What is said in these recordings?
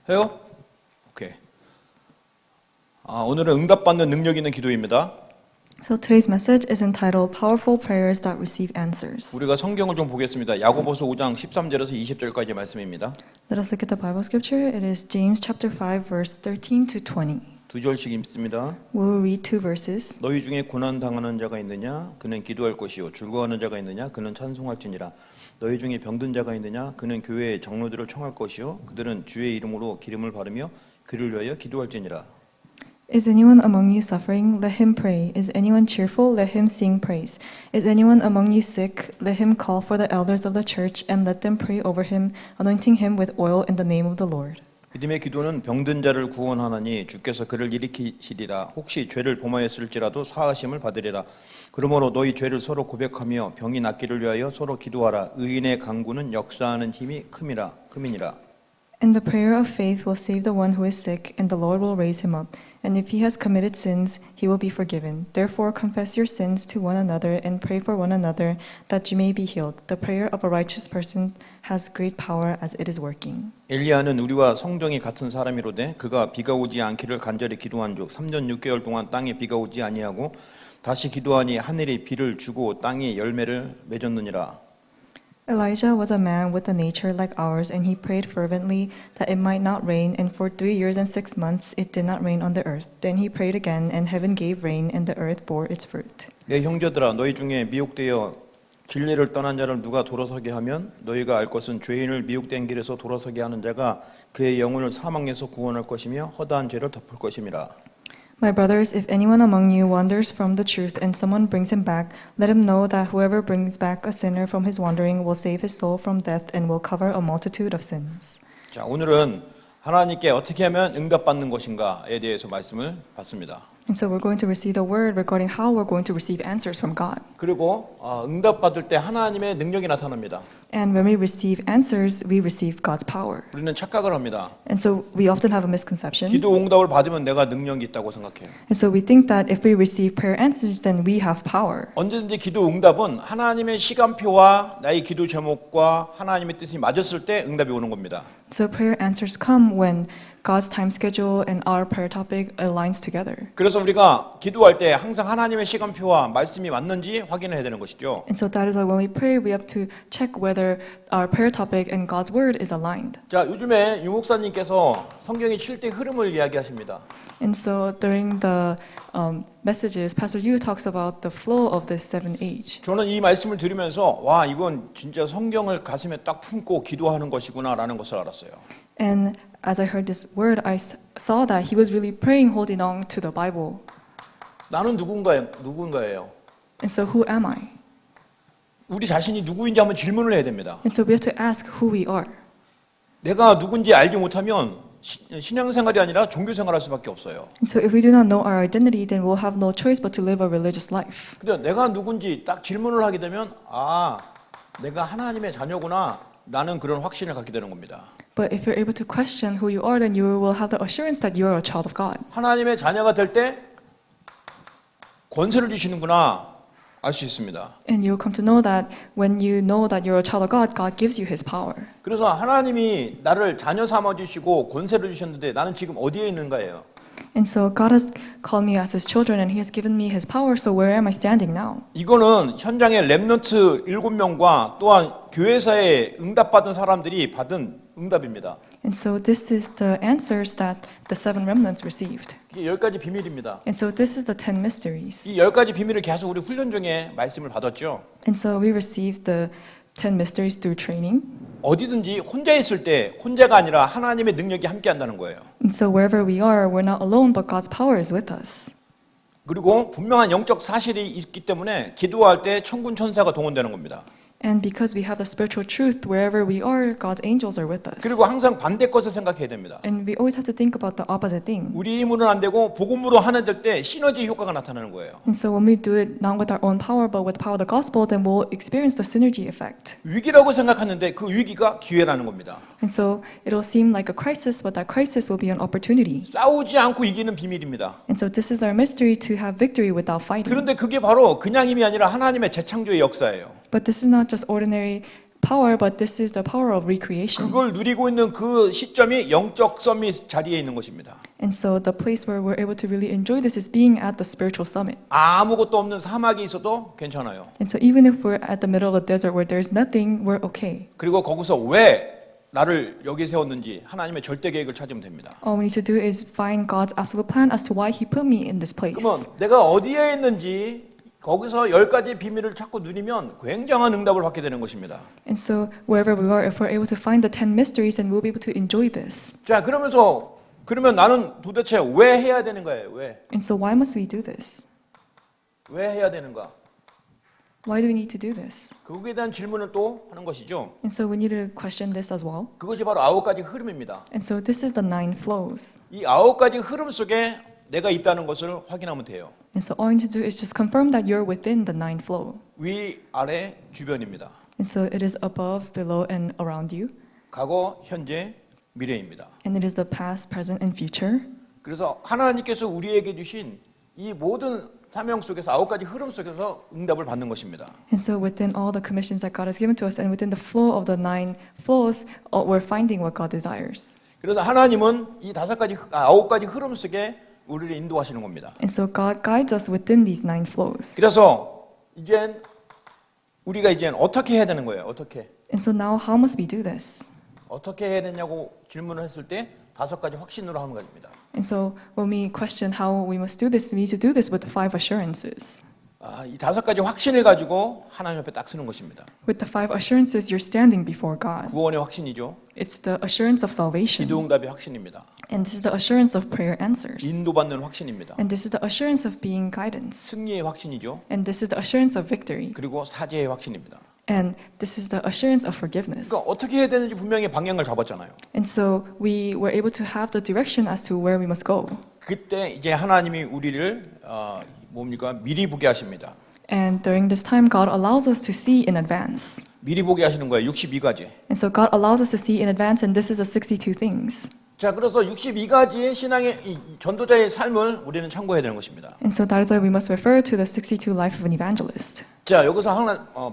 해요? 오케이. 오늘은 응답받는 능력 있는 기도입니다. So today's message is entitled Powerful Prayers That Receive Answers. 우리가 성경을 좀 보겠습니다. 야고보서 5장 13절에서 20절까지 말씀입니다. Let us look at the Bible scripture. It is James chapter 5 verse 13 to 20. 두 절씩 읽습니다. We will read two verses. 너희 중에 고난 당하는 자가 있느냐? 그는 기도할 것이요. 즐거워하는 자가 있느냐? 그는 찬송할지니라. 너희 중에 병든 자가 있느냐? 그는 교회의 장로들을 청할 것이요. 그들은 주의 이름으로 기름을 바르며 그를 위하여 기도할지니라. Is anyone among you suffering? Let him pray. Is anyone cheerful? Let him sing praise. Is anyone among you sick? Let him call for the elders of the church and let them pray over him, anointing him with oil in the name of the Lord. 믿음의 기도는 병든 자를 구원하나니 주께서 그를 일으키시리라. 혹시 죄를 범하였을지라도 사하심을 받으리라. 그러므로 너희 죄를 서로 고백하며 병이 낫기를 위하여 서로 기도하라. 의인의 간구는 역사하는 힘이 큼이니라. And the prayer of faith will save the one who is sick, and the Lord will raise him up. And if he has committed sins, he will be forgiven. Therefore confess your sins to one another and pray for one another that you may be healed. The prayer of a righteous person has great power as it is working. 엘리야는 우리와 성정이 같은 사람이로되 그가 비가 오지 않기를 간절히 기도한즉 3년 6개월 동안 땅에 비가 오지 아니하고 다시 기도하니 하늘이 비를 주고 땅이 열매를 맺었느니라. Elijah was a man with a nature like ours, and he prayed fervently that it might not rain, and for 3 years and 6 months it did not rain on the earth. Then he prayed again, and heaven gave rain, and the earth bore its fruit. 내 형제들아 너희 중에 미혹되어 진리를 떠난 자를 누가 돌아서게 하면 너희가 알 것은 죄인을 미혹된 길에서 돌아서게 하는 자가 그의 영혼을 사망에서 구원할 것이며 허다한 죄를 덮을 것임이라. My brothers, if anyone among you wanders from the truth and someone brings him back, let him know that whoever brings back a sinner from his wandering will save his soul from death and will cover a multitude of sins. 자, 오늘은 하나님께 어떻게 하면 응답받는 것인가에 대해서 말씀을 받습니다. And so we're going to receive the word regarding how we're going to receive answers from God. 그리고 응답받을 때 하나님의 능력이 나타납니다. And when we receive answers, we receive God's power. 우리는 착각을 합니다. And so we often have a misconception. 기도 응답을 받으면 내가 능력이 있다고 생각해요. And so we think that if we receive prayer answers, then we have power. 언제든지 기도 응답은 하나님의 시간표와 나의 기도 제목과 하나님의 뜻이 맞았을 때 응답이 오는 겁니다. So prayer answers come when God's time schedule and our prayer topic aligns together. 그래서 우리가 기도할 때 항상 하나님의 시간표와 말씀이 맞는지 확인해야 되는 것이죠. And so that is why when we pray, we have to check whether our prayer topic and God's word is aligned. 자, 요즘에 유 목사님께서 성경의 7대 흐름을 이야기하십니다. And so during the messages, Pastor Yu talks about the flow of this seven age. 저는 이 말씀을 들으면서 와, 이건 진짜 성경을 가슴에 딱 품고 기도하는 것이구나라는 것을 알았어요. And as I heard this word, I saw that he was really praying, holding on to the Bible. 나는 누군가예요. And so who am I? 우리 자신이 누구인지 한번 질문을 해야 됩니다. And so we have to ask who we are. 내가 누군지 알지 못하면 신앙생활이 아니라 종교생활할 수밖에 없어요. And so if we do not know our identity, then we'll have no choice but to live a religious life. 근데 내가 누군지 딱 질문을 하게 되면 내가 하나님의 자녀구나 라는 그런 확신을 갖게 되는 겁니다. But if you're able to question who you are, then you will have the assurance that you are a child of God. 하나님의 자녀가 될 때 권세를 주시는구나 알 수 있습니다. And you'll come to know that when you know that you're a child of God, God gives you His power. 그래서 하나님이 나를 자녀 삼아 주시고 권세를 주셨는데 나는 지금 어디에 있는가예요? And so God has called me as His children, and He has given me His power. So where am I standing now? 이거는 현장의 렘넌트 7명과 또한 교회사에 응답받은 사람들이 받은 응답입니다. And so this is the answers that the seven remnants received. 이게 10가지 비밀입니다. And so this is the 10 mysteries. 이 10가지 비밀을 계속 우리 훈련 중에 말씀을 받았죠. And so we received the 10 mysteries through training. 어디든지 혼자 있을 때 혼자가 아니라 하나님의 능력이 함께 한다는 거예요. And so wherever we are, we're not alone, but God's power is with us. 그리고 분명한 영적 사실이 있기 때문에 기도할 때 천군 천사가 동원되는 겁니다. And because we have the spiritual truth, wherever we are, God's angels are with us. 그리고 항상 반대 것을 생각해야 됩니다. And we always have to think about the opposite thing. 우리 힘으로는 안 되고 복음으로 하는 때 시너지 효과가 나타나는 거예요. And so when we do it not with our own power, but with the power of the gospel, then we'll experience the synergy effect. 위기라고 생각하는데 그 위기가 기회라는 겁니다. And so it'll seem like a crisis, but that crisis will be an opportunity. 싸우지 않고 이기는 비밀입니다. And so this is our mystery to have victory without fighting. 그런데 그게 바로 그냥 힘이 아니라 하나님의 재창조의 역사예요. But this is not just ordinary power, but this is the power of recreation. 그걸 누리고 있는 그 시점이 영적 서밋 자리에 있는 것입니다. And so the place where we're able to really enjoy this is being at the spiritual summit. 아무것도 없는 사막에 있어도 괜찮아요. And so even if we're at the middle of the desert where there's nothing, we're okay. 그리고 거기서 왜 나를 여기 세웠는지 하나님의 절대 계획을 찾으면 됩니다. All we need to do is find God's absolute plan as to why He put me in this place. 그러면 내가 어디에 있는지 거기서 10가지 비밀을 찾고 누리면 굉장한 응답을 받게 되는 것입니다. And so wherever we are, if we're able to find the 10 mysteries, then we'll be able to enjoy this. 자, 그러면 나는 도대체 왜 해야 되는 거예요? 왜? And so why must we do this? 왜 해야 되는가? Why do we need to do this? 거기에 대한 질문을 또 하는 것이죠. And so we need to question this as well. 그것이 바로 9가지 흐름입니다. And so this is the 9 flows. 이 9가지 흐름 속에 내가 있다는 것을 확인하면 돼요. And so all you need to do is just confirm that you're within the 9 flow. 위, 아래, 주변입니다. And so it is above, below, and around you. 과거, 현재, 미래입니다. And it is the past, present, and future. 그래서 하나님께서 우리에게 주신 이 모든 사명 속에서 9가지 흐름 속에서 응답을 받는 것입니다. And so within all the commissions that God has given to us and within the flow of the 9 flows, we're finding what God desires. 그래서 하나님은 이 9가지 흐름 속에 우리를 인도하시는 겁니다. And so God guides us within these 9 flows. 그래서 우리가 어떻게 해야 되는 거예요? 어떻게? And so now how must we do this? 어떻게 해야 되냐고 질문을 했을 때 5가지 확신으로 하는 것입니다. And so when we question how we must do this, we need to do this with the 5 assurances. 이 5가지 확신을 가지고 하나님 앞에 딱 서는 것입니다. With the 5 assurances, you're standing before God. 구원의 확신이죠. It's the assurance of salvation. 기도 응답의 확신입니다. And this is the assurance of prayer answers. 인도받는 확신입니다. And this is the assurance of being guidance. 승리의 확신이죠. And this is the assurance of victory. 그리고 사죄의 확신입니다. And this is the assurance of forgiveness. 그러니까 어떻게 해야 되는지 분명히 방향을 잡았잖아요. And so we were able to have the direction as to where we must go. 그때 이제 하나님이 우리를 미리 보게 하십니다. And during this time, God allows us to see in advance. 미리 보게 하시는 거예요. 62가지. And so God allows us to see in advance, and this is the 62 things. 자, 그래서 62가지의 신앙의 이 전도자의 삶을 우리는 참고해야 되는 것입니다. And so that is why we must refer to the 62 life of an evangelist. 자, 여기서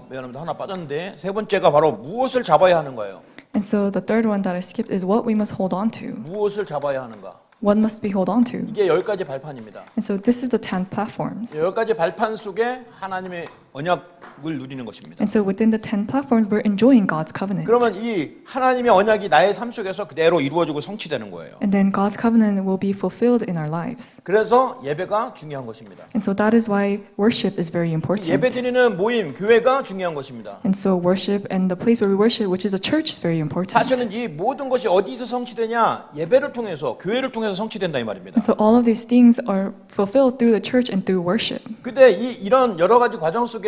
미안합니다. 하나 빠졌는데 세 번째가 바로 무엇을 잡아야 하는 거예요. And so the third one that I skipped is what we must hold on to. 무엇을 잡아야 하는가? What must we hold on to? 이게 10가지 발판입니다. And so this is the 10 platforms. 10가지 발판 속에 하나님의 언약을 누리는 것입니다. And so within the 10 platforms, we're enjoying God's covenant. 그러면 이 하나님의 언약이 나의 삶 속에서 그대로 이루어지고 성취되는 거예요. And then God's covenant will be fulfilled in our lives. 그래서 예배가 중요한 것입니다. And so that is why worship is very important. 예배 드리는 모임, 교회가 중요한 것입니다. And so worship and the place where we worship, which is a church, is very important. 사실은 이 모든 것이 어디서 성취되냐? 예배를 통해서, 교회를 통해서 성취된다 이 말입니다. And so all of these things are fulfilled through the church and through worship. 근데 이런 여러 가지 과정 속에서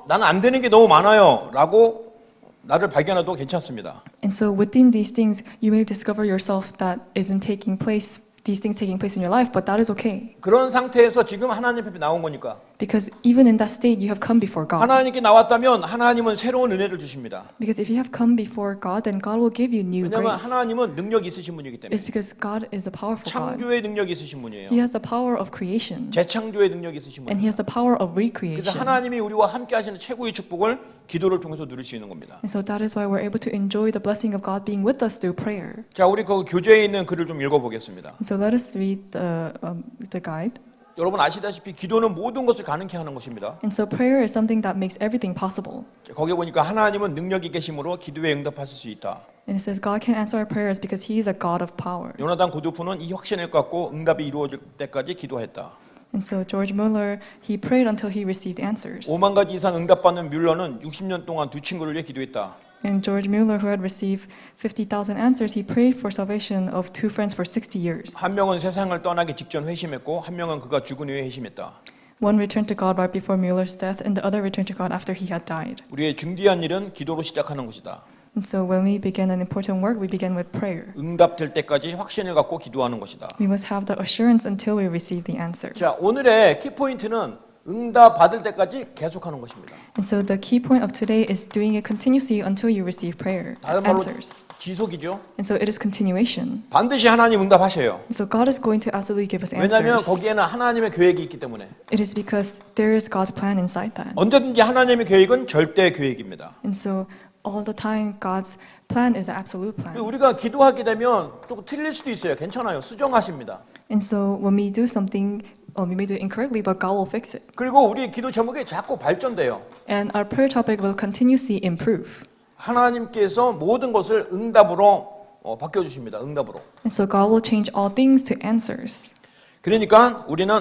나는 안 되는 게 너무 많아요 라고 나를 발견해도 괜찮습니다. And so within these things, you may discover yourself that isn't taking place, these things taking place in your life, but that is okay. 그런 상태에서 지금 하나님 앞에 나온 거니까 Because even in that state, you have come before God. 하나님께 나왔다면 하나님은 새로운 은혜를 주십니다. Because if you have come before God, then God will give you new 왜냐하면 grace. 하나님은 능력이 있으신 분이기 때문에 It's because God is a powerful God. 창조의 능력이 있으신 분이에요. He has the power of creation. 재창조의 능력이 있으신 And He 분이에요. has the power of 그래서 recreation. 하나님이 우리와 함께 하시는 최고의 축복을 기도를 통해서 누릴 수 있는 겁니다. And so that is why we're able to enjoy the blessing of God being with us through prayer. 자, 우리 그 교재에 있는 글을 좀 읽어보겠습니다. And so let us read the guide. 여러분 아시다시피 기도는 모든 것을 가능케 하는 것입니다. And so prayer is something that makes everything possible. 거기에 보니까 하나님은 능력이 계심으로 기도에 응답하실 수 있다. And it says God can answer our prayers because He is a God of power. 요나단 고두프는 이 확신을 갖고 응답이 이루어질 때까지 기도했다. And so George Mueller, he prayed until he received answers. 5만 가지 이상 응답받는 뮬러는 60년 동안 두 친구를 위해 기도했다. And George Mueller, who had received 50,000 answers, he prayed for salvation of 2 friends for 60 years. 한 명은 세상을 떠나기 직전 회심했고 한 명은 그가 죽은 후에 회심했다. One returned to God right before Mueller's death, and the other returned to God after he had died. 우리의 중대한 일은 기도로 시작하는 것이다. And so when we begin an important work, we begin with prayer. 응답될 때까지 확신을 갖고 기도하는 것이다. We must have the assurance until we receive the answer. 자, 오늘의 키포인트는 응답 받을 때까지 계속하는 것입니다. And so the key point of today is doing it continuously until you receive prayer 다른 말로 answers. 지속이죠. And so it is continuation. 반드시 하나님 응답하셔요. And so God is going to absolutely give us 왜냐하면 answers. 거기에는 하나님의 계획이 있기 때문에. It is because there is God's plan inside that. 언제든지 하나님의 계획은 절대 계획입니다. And so all the time, God's plan is an absolute plan. 우리가 기도하게 되면 조금 틀릴 수도 있어요. 괜찮아요. 수정하십니다. And so when we do something, we may do it incorrectly, but God will fix it. 그리고 우리 기도 제목이 자꾸 발전돼요. And our prayer topic will continuously improve. 하나님께서 모든 것을 응답으로 바뀌어주십니다. 응답으로. And so God will change all things to answers. 그러니까 우리는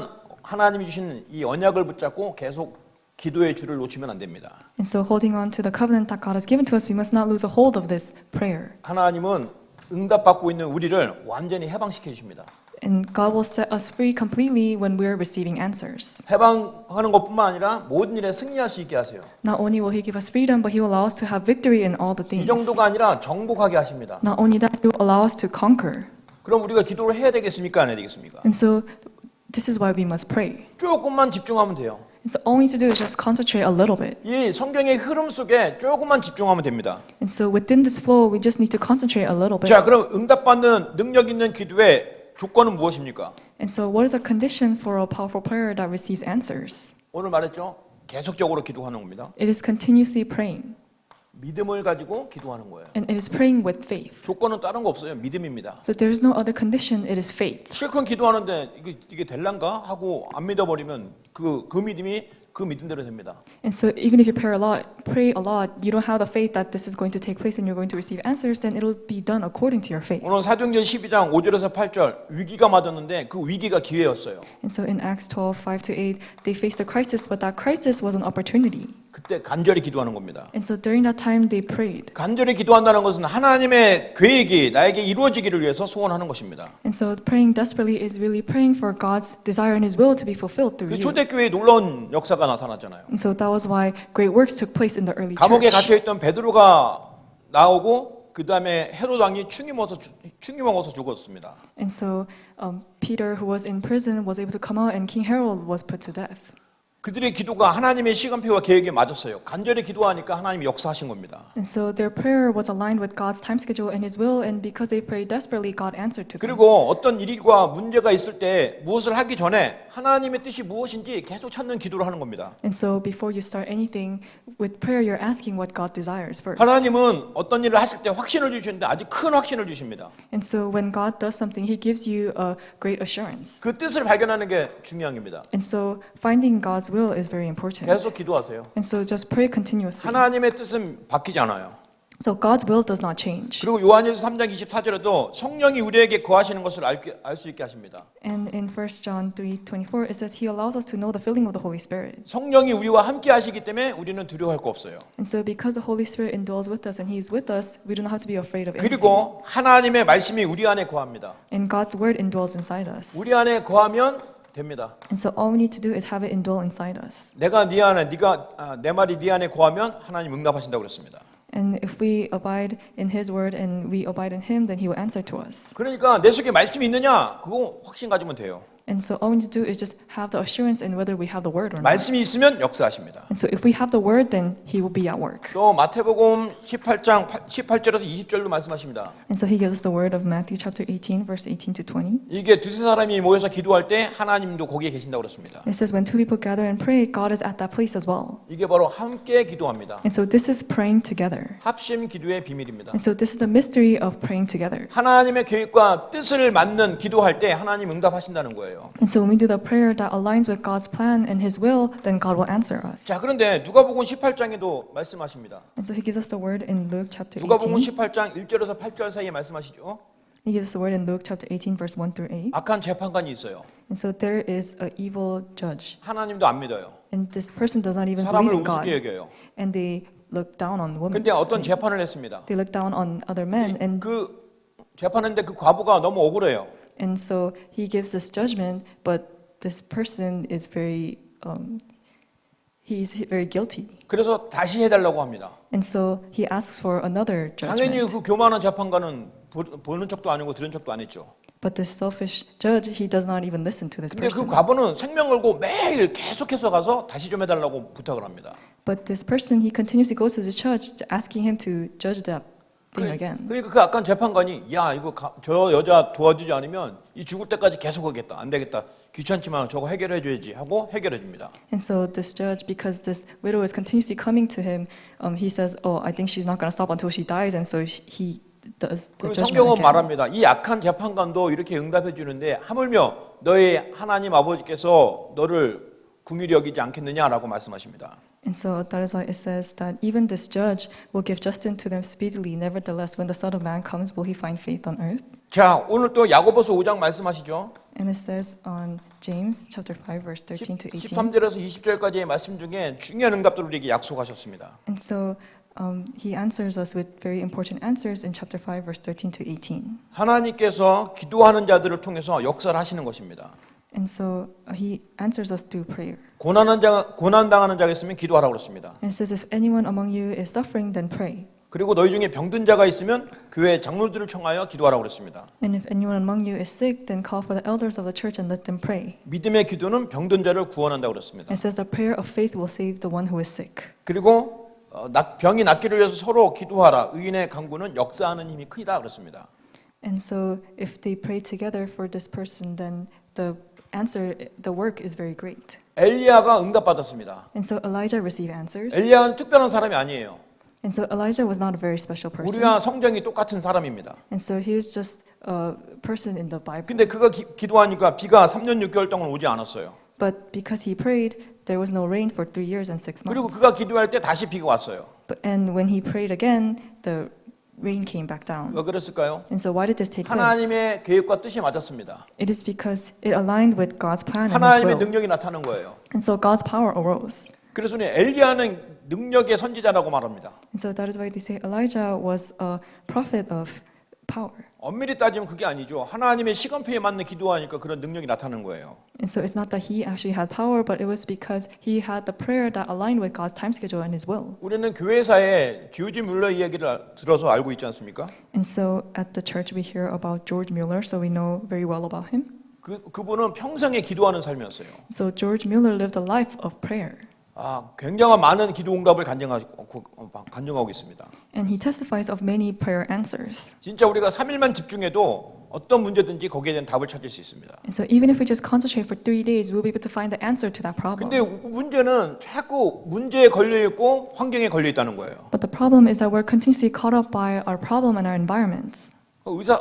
하나님이 주신 이 언약을 붙잡고 계속 기도의 줄을 놓치면 안 됩니다. And so holding on to the covenant that God has given to us, we must not lose a hold of this prayer. 하나님은 응답받고 있는 우리를 완전히 해방시켜 주십니다. And God will set us free completely when we are receiving answers. 해방하는 것뿐만 아니라 모든 일에 승리할 수 있게 하세요. Not only will He give us freedom, but He will allow us to have victory in all the 이 things. 정도가 아니라 정복하게 하십니다. Not only that, He will allow us to conquer. 그럼 우리가 기도를 해야 되겠습니까? 안 해야 되겠습니까? And so this is why we must pray. 조금만 집중하면 돼요. And so all we need to do is just concentrate a little bit. 이 성경의 흐름 속에 조금만 집중하면 됩니다. And so within this flow, we just need to concentrate a little bit. 자, 그럼 응답받는 능력 있는 기도의 조건은 무엇입니까? And so what is a condition for a powerful prayer that receives answers? 오늘 말했죠. 계속적으로 기도하는 겁니다. It is continuously praying. 믿음을 가지고 기도하는 거예요. And it is praying with faith. 조건은 다른 거 없어요. 믿음입니다. So there is no other condition, it is faith. 실컷 기도하는데 이게 될란가 하고 안 믿어버리면 그 믿음이 그 믿음대로 됩니다. And so even if you pray a lot, you don't have the faith that this is going to take place and you're going to receive answers, then it'll be done according to your faith. 오늘 사도행전 12장 5절에서 8절 위기가 맞았는데 그 위기가 기회였어요. And so in Acts 12, 5-8, they faced a crisis, but that crisis was an opportunity. 그때 간절히 기도하는 겁니다. And so during that time, they prayed. 간절히 기도한다는 것은 하나님의 계획이 나에게 이루어지기를 위해서 소원하는 것입니다. And so praying desperately is really praying for God's desire and His will to be fulfilled through 그 you. 초대교회에 놀라운 역사가 나타났잖아요. And so that was why great works took place in the early 감옥에 church. 갇혀있던 베드로가 나오고 그 다음에 헤롯 왕이 충이 먹어서 죽었습니다. And so Peter, who was in prison, was able to come out, and King Herod was put to death. 그들의 기도가 하나님의 시간표와 계획에 맞았어요. 간절히 기도하니까 하나님이 역사하신 겁니다. And so their prayer was aligned with God's time schedule and His will, and because they prayed desperately, God answered to them. 그리고 어떤 일과 문제가 있을 때 무엇을 하기 전에 하나님의 뜻이 무엇인지 계속 찾는 기도를 하는 겁니다. And so before you start anything with prayer, you're asking what God desires first. 하나님은 어떤 일을 하실 때 확신을 주시는데 아주 큰 확신을 주십니다. And so when God does something, He gives you a great assurance. 그 뜻을 발견하는 게 중요한 겁니다. And so finding God's will is very important. 계속 기도하세요. And so just pray continuously. 하나님의 뜻은 바뀌지 않아요. So God's will does not change. 그리고 요한일서 3장 24절에도 성령이 우리에게 거하시는 것을 알 수 있게 하십니다. And in 1 John 3:24, it says He allows us to know the filling of the Holy Spirit. 성령이 우리와 함께 하시기 때문에 우리는 두려워할 거 없어요. And so because the Holy Spirit indwells with us and He is with us, we do not have to be afraid of anything. 그리고 하나님의 말씀이 우리 안에 거합니다. And God's word indwells inside us. 우리 안에 거하면 됩니다. And so all we need to do is have it indwell inside us. 내가 네 안에 내 말이 네 안에 거하면 하나님 응답하신다고 그랬습니다. And if we abide in His word and we abide in Him, then He will answer to us. 그러니까 내 속에 말씀이 있느냐 그거 확신 가지면 돼요. And so all we need to do is just have the assurance in whether we have the word or not. 말씀이 있으면 역사하십니다. And so if we have the word, then He will be at work. 또 마태복음 18장 18절에서 20절도 말씀하십니다. And so He gives us the word of Matthew chapter 18, verse 18 to 20. 이게 두세 사람이 모여서 기도할 때 하나님도 거기에 계신다고 그랬습니다. It says when two people gather and pray, God is at that place as well. 이게 바로 함께 기도합니다. And so this is praying together. 합심 기도의 비밀입니다. And so this is the mystery of praying together. 하나님의 계획과 뜻을 맞는 기도할 때 하나님 응답하신다는 거예요. And so when we do the prayer that aligns with God's plan and His will, then God will answer us. 자, 그런데 누가복음 18장에도 말씀하십니다. And so He gives us the word in Luke chapter 누가복음 18. 18장 1절에서 8절 사이에 말씀하시죠. He gives us the word in Luke chapter 18, verse 1 through 8. 악한 재판관이 있어요. And so there is an evil judge. 하나님도 안 믿어요. And this person does not even 사람을 believe in God. 우습게 여겨요. And they look down on women. 근데 어떤 재판을 했습니다. They look down on other men. And 그 재판했는데 그 과부가 너무 억울해요. so he gives this judgment, but this person is he's very guilty. 그래서 다시 해달라고 합니다. And so he asks for another 당연히 judgment. 그 교만한 재판관은 보는 척도 아니고 들은 척도 안 했죠. But this selfish judge, he does not even listen to this 근데 그 person. 과부는 생명 걸고 매일 계속해서 가서 다시 좀 해달라고 부탁을 합니다. But this person, he continuously goes to the judge asking him to judge that thing again. 그러니까 그 악한 재판관이 야 이거 저 여자 도와주지 않으면 이 죽을 때까지 계속 하겠다. 안 되겠다. 귀찮지만 저거 해결해 줘야지 하고 해결해 줍니다. And so this judge, because this widow is continuously coming to him, he says, "Oh, I think she's not going to stop until she dies," and so he does the 그리고 judgment 성경은 again. 말합니다. 이 악한 재판관도 이렇게 응답해 주는데 하물며 너의 하나님 아버지께서 너를 긍휼히 여기지 않겠느냐라고 말씀하십니다. And so that is why it says that even this judge will give justice to them speedily. Nevertheless, when the Son of Man comes, will he find faith on earth? 자, 오늘 또 야고보서 5장 말씀하시죠. And it says on James chapter 5, verse 13 to 18. 13절에서 20절까지의 말씀 중에 중요한 응답들을 우리에게 약속하셨습니다. And so he answers us with very important answers in chapter 5, verse 13 to 18. 하나님께서 기도하는 자들을 통해서 역사를 하시는 것입니다. And so he answers us through prayer. 고난 당하는 자가 있으면 기도하라고 그랬습니다. And it says, if anyone among you is suffering, then pray. 그리고 너희 중에 병든 자가 있으면 교회 장로들을 청하여 기도하라고 그랬습니다. And if anyone among you is sick, then call for the elders of the church and let them pray. 믿음의 기도는 병든 자를 구원한다고 그랬습니다. It says the prayer of faith will save the one who is sick. 그리고 병이 낫기를 위해서 서로 기도하라. 의인의 간구는 역사하는 힘이 크다 그랬습니다. And so if they pray together for this person, then the work is very great. 엘리야가 응답받았습니다. And so Elijah received answers. 엘리야는 특별한 사람이 아니에요. And so Elijah was not a very special person. 우리와 성정이 똑같은 사람입니다. And so he was just a person in the Bible. 근데 그가 기도하니까 비가 3년 6개월 동안 오지 않았어요. But because he prayed, there was no rain for 3 years and 6 그리고 months. 그가 기도할 때 다시 비가 왔어요. And when he prayed again, the rain came back down. 왜 그랬을까요? And so why did this take place? 하나님의 계획과 뜻이 맞았습니다. It is because it aligned with God's plan and His 하나님의 will. 능력이 나타난 거예요. And so God's power arose. 그래서 엘리야는 능력의 선지자라고 말합니다. And so that is why they say Elijah was a prophet of power. 엄밀히 따지면 그게 아니죠. 하나님의 시간표에 맞는 기도하니까 그런 능력이 나타나는 거예요. And so it's not that he actually had power, but it was because he had the prayer that aligned with God's time schedule and His will. 우리는 교회사에 조지 뮬러 이야기를 들어서 알고 있지 않습니까? And so at the church we hear about George Mueller, so we know very well about him. 그분은 평생에 기도하는 삶이었어요. So George Mueller lived a life of prayer. 굉장한 많은 기도 응답을 간증하고 있습니다. And he testifies of many prayer answers. 진짜 우리가 3일만 집중해도 어떤 문제든지 거기에 대한 답을 찾을 수 있습니다. And so even if we just concentrate for 3 days, we'll be able to find the answer to that problem. 근데 문제는 자꾸 문제에 걸려 있고 환경에 걸려 있다는 거예요. But the problem is that we're continuously caught up by our problem and our environments.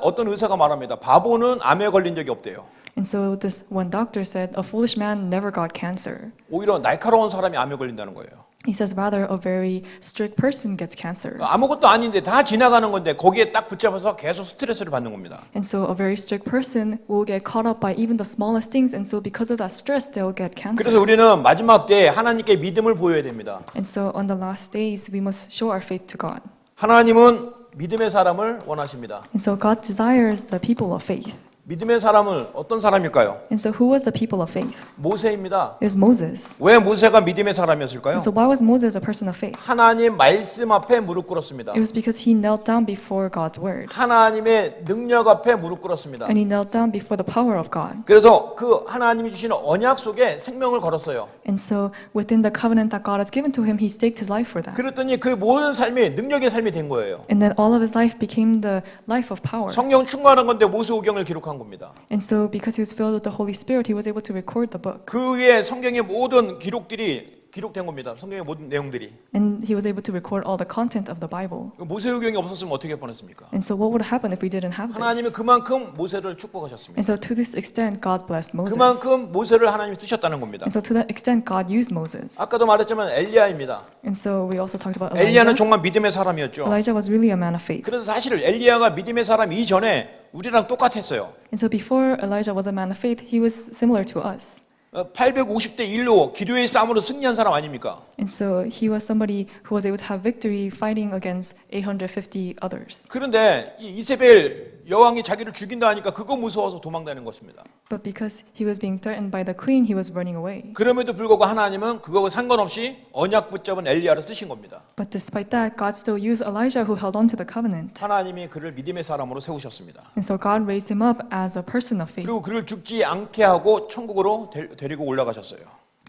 어떤 의사가 말합니다. 바보는 암에 걸린 적이 없대요. And so this one doctor said, a foolish man never got cancer. 오히려 날카로운 사람이 암에 걸린다는 거예요. He says rather a very strict person gets cancer. 아무것도 아닌데 다 지나가는 건데 거기에 딱 붙잡아서 계속 스트레스를 받는 겁니다. And so a very strict person will get caught up by even the smallest things, and so because of that stress, they'll get cancer. 그래서 우리는 마지막 때에 하나님께 믿음을 보여야 됩니다. And so on the last days, we must show our faith to God. 하나님은 믿음의 사람을 원하십니다. And so God desires the people of faith. 믿음의 사람은 어떤 사람일까요? And so who was the people of faith? 모세입니다. It was Moses. 왜 모세가 믿음의 사람이었을까요? And so why was Moses a person of faith? 하나님 말씀 앞에 무릎 꿇었습니다. It was because he knelt down before God's word. 하나님의 능력 앞에 무릎 꿇었습니다. And he knelt down before the power of God. 그래서 그 하나님이 주시는 언약 속에 생명을 걸었어요. And so within the covenant that God has given to him, he staked his life for that. 그랬더니 그 모든 삶이 능력의 삶이 된 거예요. And then all of his life became the life of power. 성령 충만한 건데 모세오경을 기록한 겁니다. And so because he was filled with the Holy Spirit, he was able to record the book. 그 위에 성경의 모든 기록들이 기록된 겁니다. 성경의 모든 내용들이. And he was able to record all the content of the Bible. 모세오경이 없었으면 어떻게 뻔했습니까? And so what would happen if we didn't have 하나님은 this? 그만큼 모세를 축복하셨습니다. And so to this extent, God blessed Moses. 그만큼 모세를 하나님이 쓰셨다는 겁니다. And so to that extent, God used Moses. 아까도 말했지만 엘리야입니다. And so we also talked about 엘리야는 Elijah. 정말 믿음의 사람이었죠. Elijah was really a man of faith. 그래서 사실 엘리야가 믿음의 사람 이전에 우리랑 똑같았어요. And so before Elijah was a man of faith, he was similar to us. 850대 1로 기도의 싸움으로 승리한 사람 아닙니까? And so he was somebody who was able to have victory fighting against 850 others. 그런데 이 이세벨 여왕이 자기를 죽인다 하니까 그거 무서워서 도망다니는 것입니다. But because he was being threatened by the queen, he was running away. 그럼에도 불구하고 하나님은 그거와 상관없이 언약 붙잡은 엘리야를 쓰신 겁니다. But despite that, God still used Elijah who held on to the covenant. 하나님이 그를 믿음의 사람으로 세우셨습니다. And so God raised him up as a person of faith. 그리고 그를 죽지 않게 하고 천국으로 데리고 올라가셨어요.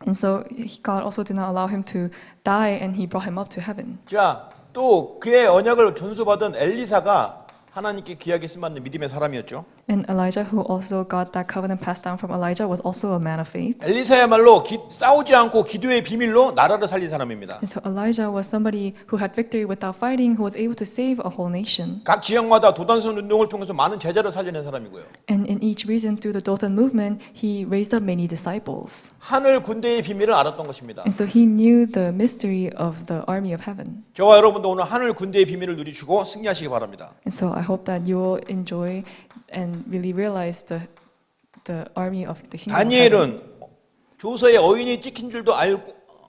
And so God also did not allow him to die, and he brought him up to heaven. 자, 또 그의 언약을 전수받은 엘리사가 하나님께 귀하게 쓰임받는 믿음의 사람이었죠. And Elijah, who also got that covenant passed down from Elijah, was also a man of faith. 엘리사야말로 싸우지 않고 기도의 비밀로 나라를 살린 사람입니다. And so Elijah was somebody who had victory without fighting, who was able to save a whole nation. 각 지역마다 도단선 운동을 통해서 많은 제자를 살려낸 사람이고요. And in each region, through the Dothan movement, he raised up many disciples. 하늘 군대의 비밀을 알았던 것입니다. And so he knew the mystery of the army of heaven. 저와 여러분도 오늘 하늘 군대의 비밀을 누리시고 승리하시기 바랍니다. And so I hope that you will enjoy and really realize the army of the kingdom of heaven. 다니엘은 조서에 어인이 찍힌 줄도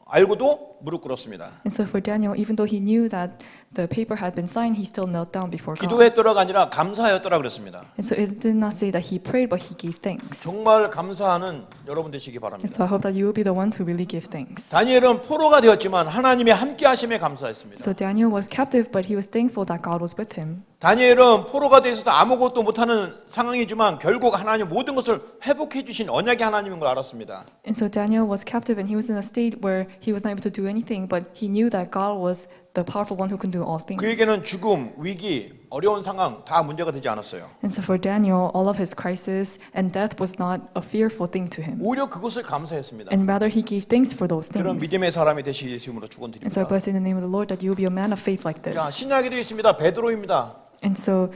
알고도 무릎 꿇었습니다. And so for Daniel, even though he knew that the paper had been signed, he still knelt down before God. 기도했더라가 아니라 감사하였더라 그랬습니다. And so it did not say that he prayed, but he gave thanks. 정말 감사하는 여러분 되시기 And 바랍니다. so I hope that you will be the one to really give thanks. 다니엘은 포로가 되었지만 하나님의 함께 하심에 감사했습니다. So Daniel was captive, but he was thankful that God was with him. 다니엘은 포로가 되어 있어서 아무것도 못하는 상황이지만 결국 하나님 모든 것을 회복해 주신 언약의 하나님인 걸 알았습니다. And so Daniel was captive and he was in a state where he was not able to do anything, but he knew that God was the powerful one who can do all things. 그에게는 죽음, 위기, 어려운 상황 다 문제가 되지 않았어요. And so for Daniel, all of his crisis and death was not a fearful thing to him. 오히려 그것을 감사했습니다. And rather he gave thanks for those 그런 things. 믿음의 사람이 되시므로 And so I 축원드립니다. bless you in the name of the Lord that you will be a man of faith like 자, this. 신약에 되어 있습니다. 베드로입니다. And so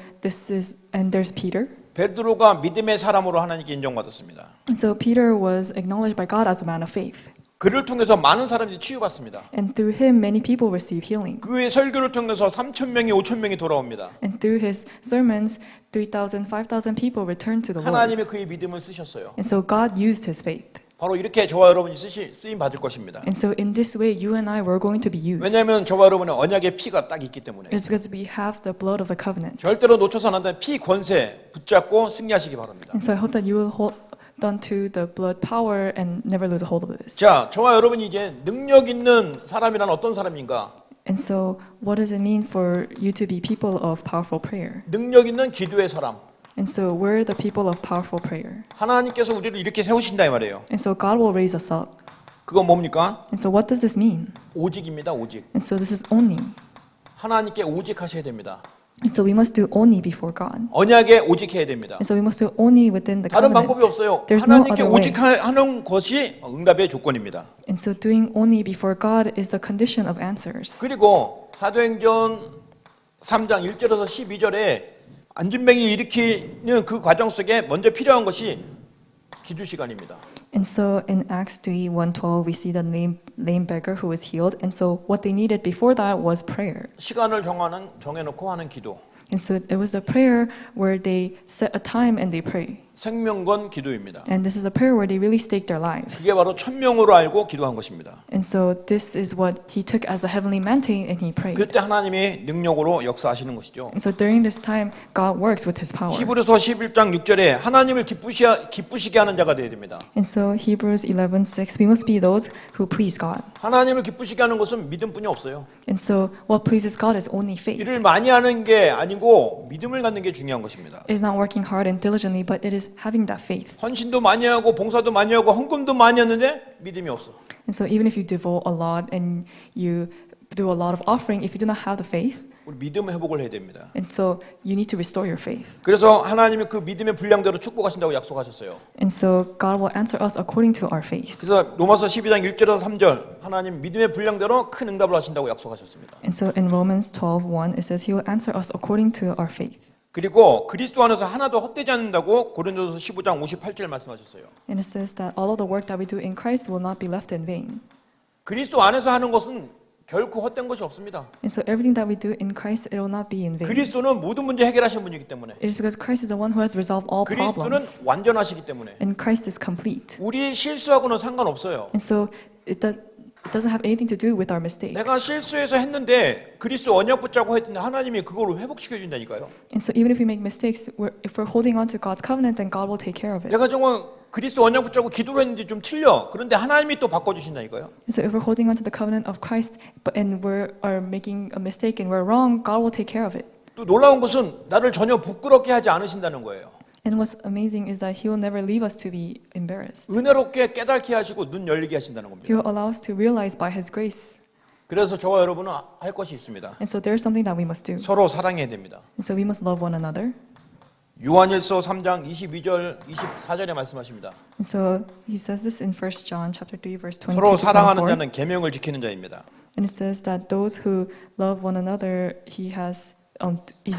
and there's Peter. 베드로가 믿음의 사람으로 하나님께 인정받았습니다. And so Peter was acknowledged by God as a man of faith. 그를 통해서 많은 사람들이 치유받습니다. And through him, many people receive healing. 그의 설교를 통해서 3,000명이 5,000명이 돌아옵니다. And through his sermons, 3,000, 5,000 people returned to the Lord. 하나님이 그의 믿음을 쓰셨어요. And so God used his faith. 바로 이렇게 저와 여러분이 쓰임 받을 것입니다. And so in this way, you and I were going to be used. 왜냐하면 저와 여러분의 언약의 피가 딱 있기 때문에. It's because we have the blood of the covenant. 절대로 놓쳐서는 안 되는 피 권세 붙잡고 승리하시기 바랍니다. And so I hope that you will hold on to the blood power and never lose a hold of this. 자, 저와 여러분이 이제 능력 있는 사람이란 어떤 사람인가? And so what does it mean for you to be people of powerful prayer? 능력 있는 기도의 사람. And so we're the people of powerful prayer. 하나님께서 우리를 이렇게 세우신다 이 말이에요. And so God will raise us up. 그건 뭡니까? And so what does this mean? 오직입니다. 오직. And so this is only. 하나님께 오직하셔야 됩니다. And so we must do only before God. 언약에 오직해야 됩니다. And so we must do only within the 다른 covenant. 방법이 없어요. There's no 하나님께 other way. 오직하는 것이 응답의 조건입니다. And so doing only before God is the condition of answers. 그리고 사도행전 3장 1절에서 12절에 안진병이 일으키는 그 과정 속에 먼저 필요한 것이 기도 시간입니다. And so in Acts 3:1-12 we see the lame beggar who was healed. And so what they needed before that was prayer. 시간을 정해놓고 하는 기도. And so it was a prayer where they set a time and they pray. 생명건 기도입니다. And this is a prayer where they really stake their lives. 그게 바로 천명으로 알고 기도한 것입니다. And so this is what he took as a heavenly mandate and he prayed. 그때 하나님이 능력으로 역사하시는 것이죠. And so during this time, God works with his power. 히브리서 11장 6절에 하나님을 기쁘시게 하는 자가 되어야 됩니다. And so Hebrews 11:6, we must be those who please God. 하나님을 기쁘시게 하는 것은 믿음뿐이 없어요. And so what pleases God is only faith. 일을 많이 하는 게 아니고 믿음을 갖는 게 중요한 것입니다. It is not working hard and diligently, but it is having that faith. 헌신도 많이 하고 봉사도 많이 하고 헌금도 많이 했는데 믿음이 없어. And so even if you devote a lot and you do a lot of offering, if you do not have the faith, 우리 믿음 회복을 해야 됩니다. and so you need to restore your faith. 그래서 하나님이 그 믿음의 분량대로 축복하신다고 약속하셨어요. And so God will answer us according to our faith. 그래서 로마서 12장 1절에서 3절 하나님 믿음의 분량대로 큰 응답을 하신다고 약속하셨습니다. And so in Romans 12:1 it says he will answer us according to our faith. 그리고 그리스도 안에서 하나도 헛되지 않는다고 고린도서 15장 58절 말씀하셨어요. And it says that all of the work that we do in Christ will not be left in vain. 그리스도 안에서 하는 것은 결코 헛된 것이 없습니다. And so everything that we do in Christ, it will not be in vain. 그리스도는 모든 문제 해결하신 분이기 때문에 It is because Christ is the one who has resolved all 그리스도는 problems. 완전하시기 때문에 And Christ is complete. 우리 실수하고는 상관없어요. And so it doesn't have anything to do with our mistakes. 내가 실수해서 했는데 그리스도 언약 붙잡고 했는데 하나님이 그걸 회복시켜 준다니까요. And so even if we make mistakes, if we're holding on to God's covenant, then God will take care of it. 내가 정말 그리스도 언약 붙잡고 기도를 했는데 좀 틀려. 그런데 하나님이 또 바꿔주신다니까요. And so if we're holding on to the covenant of Christ, and are making a mistake and we're wrong, God will take care of it. 또 놀라운 것은 나를 전혀 부끄럽게 하지 않으신다는 거예요. And what's amazing is that He will never leave us to be embarrassed. 은혜롭게 깨닫게 하시고 눈 열리게 하신다는 겁니다. He will allow us to realize by His grace. 그래서 저와 여러분은 할 것이 있습니다. And so there's something that we must do. 서로 사랑해야 됩니다. And so we must love one another. 요한일서 3장 22절 24절에 말씀하십니다. And so he says this in 1 John chapter 3 verse 22 서로 to 사랑하는 24. 자는 계명을 지키는 자입니다. And it says that those who love one another, he's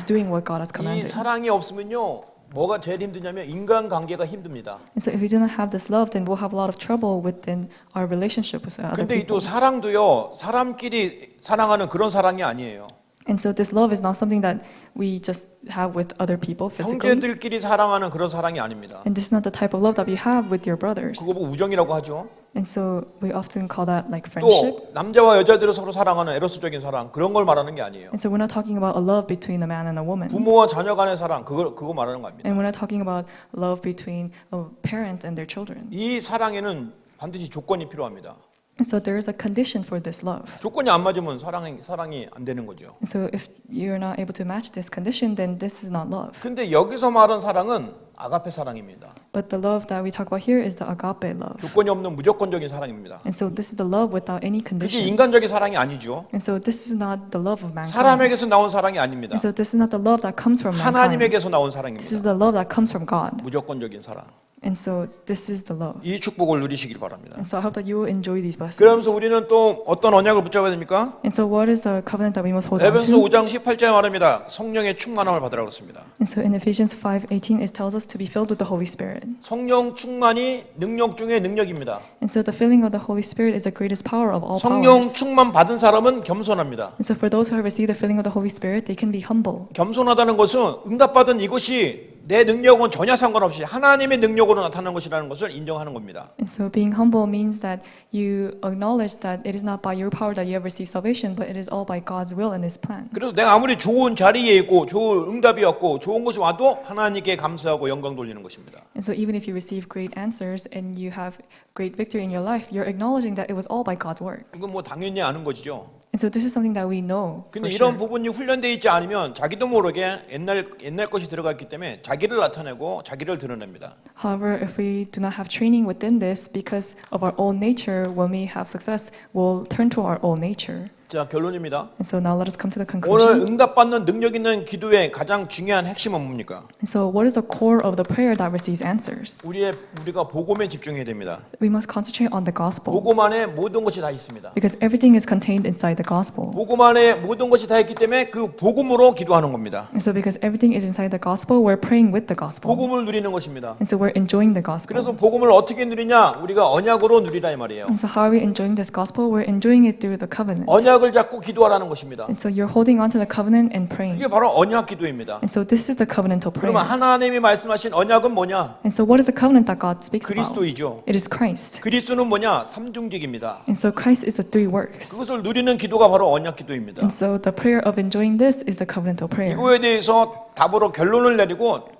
doing what God has 이 commanded. 사랑이 없으면요, 뭐가 제일 힘드냐면 인간 관계가 힘듭니다. And so if we do not have this love, then we'll have a lot of trouble within our relationship with other 근데 또 people. 사랑도요, 사람끼리 사랑하는 그런 사랑이 아니에요. And so this love is not something that we just have with other people physically. 형제들끼리 사랑하는 그런 사랑이 아닙니다. And this is not the type of love that you have with your brothers. 그거 뭐 우정이라고 하죠. And so we often call that like friendship. 또 남자와 여자들이 서로 사랑하는 에로스적인 사랑 그런 걸 말하는 게 아니에요. And so we're not talking about a love between a man and a woman. 부모와 자녀 간의 사랑 그거 말하는 겁니다. And we're not talking about love between a parent and their children. 이 사랑에는 반드시 조건이 필요합니다. And so there is a condition for this love. 조건이 안 맞으면 사랑이 안 되는 거죠. And so if you're not able to match this condition, then this is not love. 근데 여기서 말하는 사랑은 아가페 사랑입니다. But the love that we talk about here is the agape love. 조건이 없는 무조건적인 사랑입니다. And so this is the love without any 그게 condition. 인간적인 사랑이 아니죠. And so this is not the love of mankind. 사람에게서 나온 사랑이 아닙니다. And so this is not the love that comes from mankind. 하나님에게서 나온 This 사랑입니다. is the love that comes from God. 무조건적인 사랑. And so this is the love. 이 축복을 누리시길 바랍니다. And so I hope that you will enjoy these blessings. 그러면서 우리는 또 어떤 언약을 붙잡아야 됩니까? And so what is the covenant that we must hold on 에베소서 to? 5장 18절에 말합니다. 성령의 충만함을 받으라고 그랬습니다. And so in Ephesians 5:18 it tells us to be filled with the Holy Spirit. 성령 충만이 능력 중에 능력입니다. And so the filling of the Holy Spirit is the greatest power of all 성령 powers. 충만 받은 사람은 겸손합니다. And so for those who have received the filling of the Holy Spirit, they can be humble. 겸손하다는 것은 응답받은 이것이 내 능력은 전혀 상관없이 하나님의 능력으로 나타나는 것이라는 것을 인정하는 겁니다. And so being humble means that you acknowledge that it is not by your power that you have received salvation, but it is all by God's will and His plan. 그래서 내가 아무리 좋은 자리에 있고 좋은 응답이 왔고 좋은 것이 와도 하나님께 감사하고 영광 돌리는 것입니다. And so even if you receive great answers and you have great victory in your life, you're acknowledging that it was all by God's work. 이건 뭐 당연히 아는 것이죠. And so this is something that we know. 근데 For 이런 sure. 부분이 훈련되어 있지 않으면 자기도 모르게 옛날 것이 들어갔기 때문에 자기를 나타내고 자기를 드러냅니다. However, if we do not have training within this, because of our own nature, when we have success, we'll turn to our own nature. 자, 결론입니다. And so now let us come to the 오늘 conclusion. 응답받는 능력 있는 기도의 가장 중요한 핵심은 뭡니까? And so what is the core of the prayer that receives answers? 우리가 복음에 집중해야 됩니다. We must concentrate on the gospel, 복음 안에 모든 것이 다 있습니다. because everything is contained inside the gospel. 복음 안에 모든 것이 다 있기 때문에 그 복음으로 기도하는 겁니다. And so because everything is inside the gospel, we're praying with the gospel. 복음을 누리는 것입니다. And so we're enjoying the gospel. 그래서 복음을 어떻게 누리냐? 우리가 언약으로 누리라 이 말이에요. And so how are we enjoying this gospel? We're enjoying it through the covenant. 언약을 잡고 기도하라는 것입니다. And so you're holding on to the covenant and praying. 이게 바로 언약 기도입니다. And so this is the covenantal prayer. 그러면 하나님이 말씀하신 언약은 뭐냐? And so what is the covenant that God speaks about? 그리스도이죠. It is Christ. 그리스도는 뭐냐? 삼중직입니다. And so Christ is the three works. 그것을 누리는 기도가 바로 언약 기도입니다. And so the prayer of enjoying this is the covenantal prayer. 이거에 대해서 답으로 결론을 내리고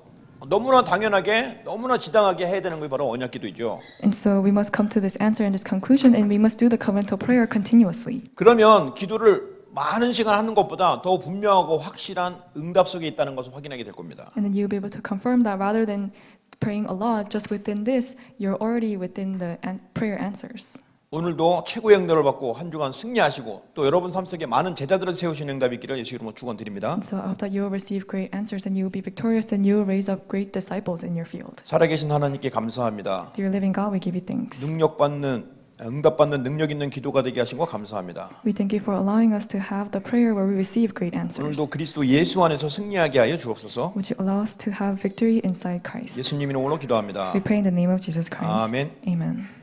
너무나 당연하게 너무나 지당하게 해야 되는 게 바로 언약 기도이죠. And so we must come to this answer and this conclusion, and we must do the covenantal prayer continuously. 그러면 기도를 많은 시간 하는 것보다 더 분명하고 확실한 응답 속에 있다는 것을 확인하게 될 겁니다. And then you'll be able to confirm that rather than praying a lot, just within this, you're already within the prayer answers. 오늘도 최고의 응답을 받고 한 주간 승리하시고 또 여러분 삶 속에 많은 제자들을 세우신 응답이 있기를 예수 이름으로 축원드립니다. And so I hope that you will receive great answers and you will be victorious and you will raise up great disciples in your field. 살아계신 하나님께 감사합니다. Dear living God, we give you thanks. 응답받는 능력 있는 기도가 되게 하신 거 감사합니다. We thank you for allowing us to have the prayer where we receive great answers. 오늘도 그리스도 예수 안에서 승리하게 하여 주옵소서. Would you allow us to have victory inside Christ? 예수님 이름으로 기도합니다. We pray in the name of Jesus Christ. 아멘. Amen.